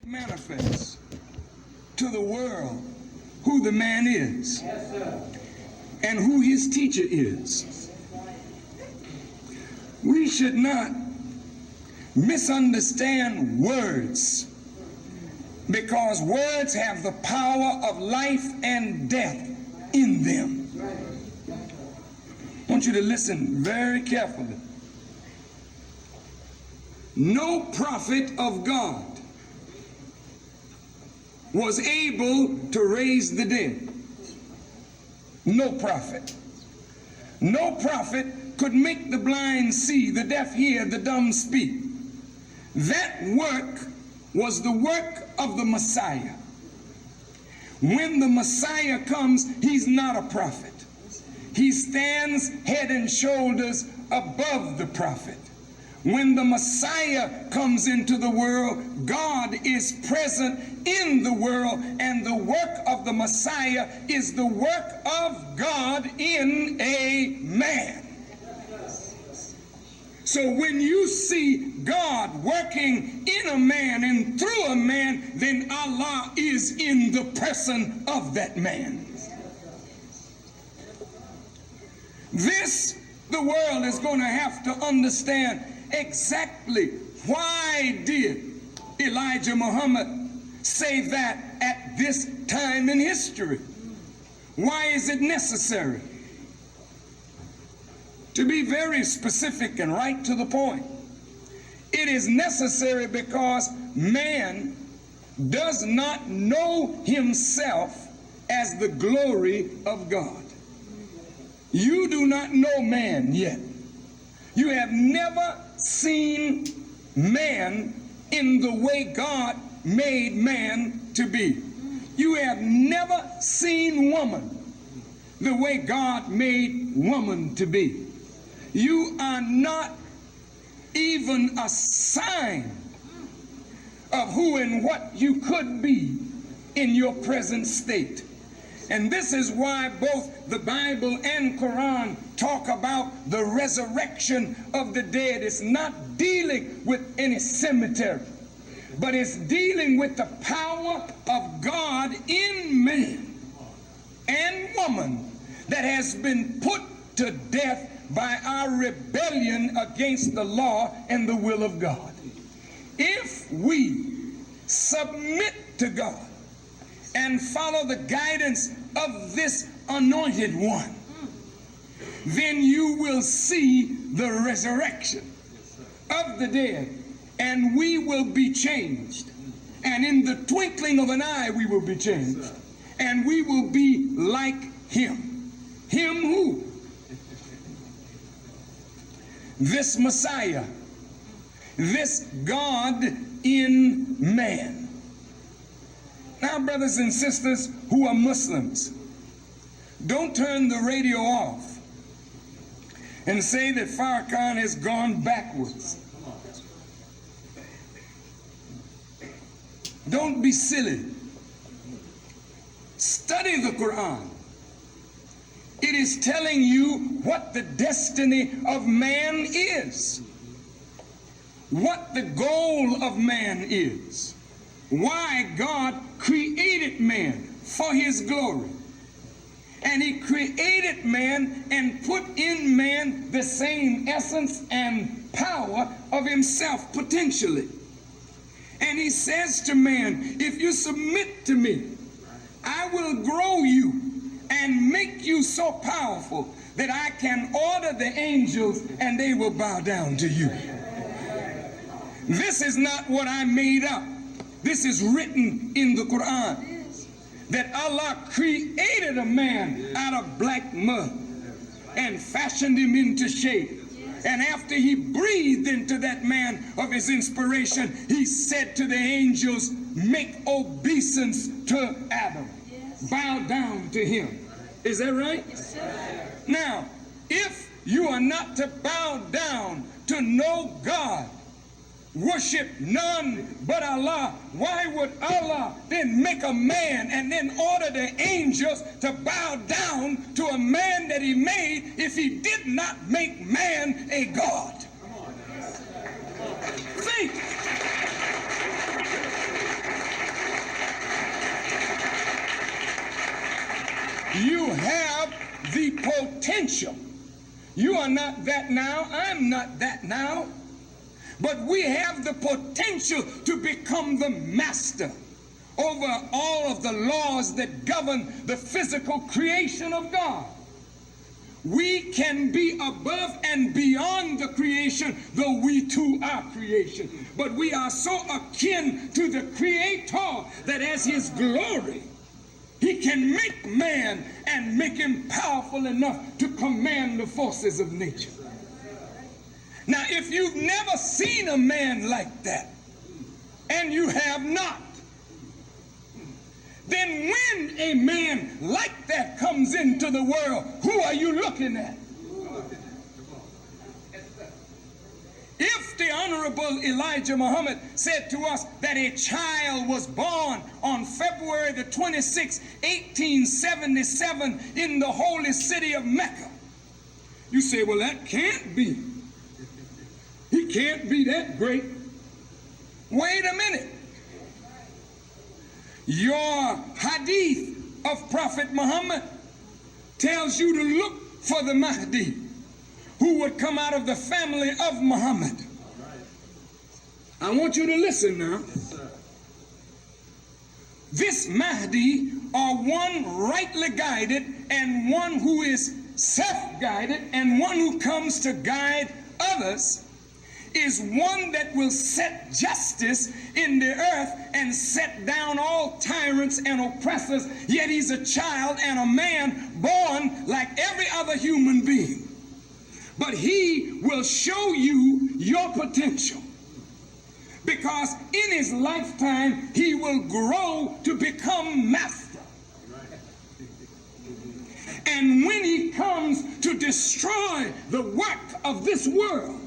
manifest to the world who the man is and who his teacher is. We should not misunderstand words, because words have the power of life and death in them. I want you to listen very carefully. No prophet of God was able to raise the dead. No prophet. No prophet could make the blind see, the deaf hear, the dumb speak. That work was the work of the Messiah. When the Messiah comes, he's not a prophet. He stands head and shoulders above the prophet. When the Messiah comes into the world, God is present in the world, and the work of the Messiah is the work of God in a man. So when you see God working in a man and through a man, then Allah is in the person of that man. This, the world is going to have to understand exactly why did Elijah Muhammad say that at this time in history. Why is it necessary? To be very specific and right to the point, it is necessary because man does not know himself as the glory of God. You do not know man yet. You have never seen man in the way God made man to be. You have never seen woman the way God made woman to be. You are not even a sign of who and what you could be in your present state. And this is why both the Bible and Quran talk about the resurrection of the dead. It's not dealing with any cemetery, but it's dealing with the power of God in man and woman that has been put to death by our rebellion against the law and the will of God. If we submit to God and follow the guidance of this anointed one, then you will see the resurrection of the dead, and we will be changed. And in the twinkling of an eye, we will be changed. And we will be like him. Him who? This Messiah, this God in man. Now, brothers and sisters who are Muslims, don't turn the radio off and say that Farrakhan has gone backwards. Don't be silly. Study the Quran. It is telling you what the destiny of man is, what the goal of man is, why God created man for his glory. And he created man and put in man the same essence and power of himself potentially. And he says to man, if you submit to me, I will grow you and make you so powerful that I can order the angels and they will bow down to you. This is not what I made up. This is written in the Quran, that Allah created a man out of black mud and fashioned him into shape. And after he breathed into that man of his inspiration, he said to the angels, make obeisance to Adam. Bow down to him. Is that right? Yes, sir. Now, if you are not to bow down to know God, worship none but Allah, why would Allah then make a man and then order the angels to bow down to a man that he made if he did not make man a God? Think. You have the potential. You are not that now. I'm not that now. But we have the potential to become the master over all of the laws that govern the physical creation of God. We can be above and beyond the creation, though we too are creation. But we are so akin to the Creator that as His glory, He can make man and make him powerful enough to command the forces of nature. Now, if you've never seen a man like that, and you have not, then when a man like that comes into the world, who are you looking at? If the Honorable Elijah Muhammad said to us that a child was born on February the 26th, 1877 in the holy city of Mecca, you say, well, that can't be. He can't be that great. Wait a minute. Your hadith of Prophet Muhammad tells you to look for the Mahdi, who would come out of the family of Muhammad. I want you to listen now. This Mahdi, or one rightly guided and one who is self-guided and one who comes to guide others, is one that will set justice in the earth and set down all tyrants and oppressors, yet he's a child and a man born like every other human being. But he will show you your potential, because in his lifetime he will grow to become master. And when he comes to destroy the work of this world,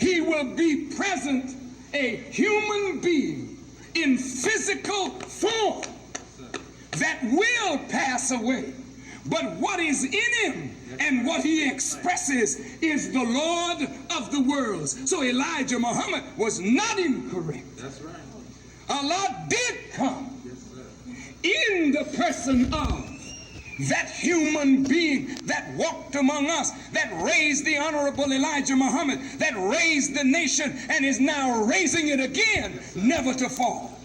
he will be present, a human being in physical form that will pass away. But what is in him and what he expresses is the Lord of the worlds. So Elijah Muhammad was not incorrect. That's right. Allah did come in the person of that human being that walked among us, that raised the Honorable Elijah Muhammad, that raised the nation and is now raising it again, never to fall.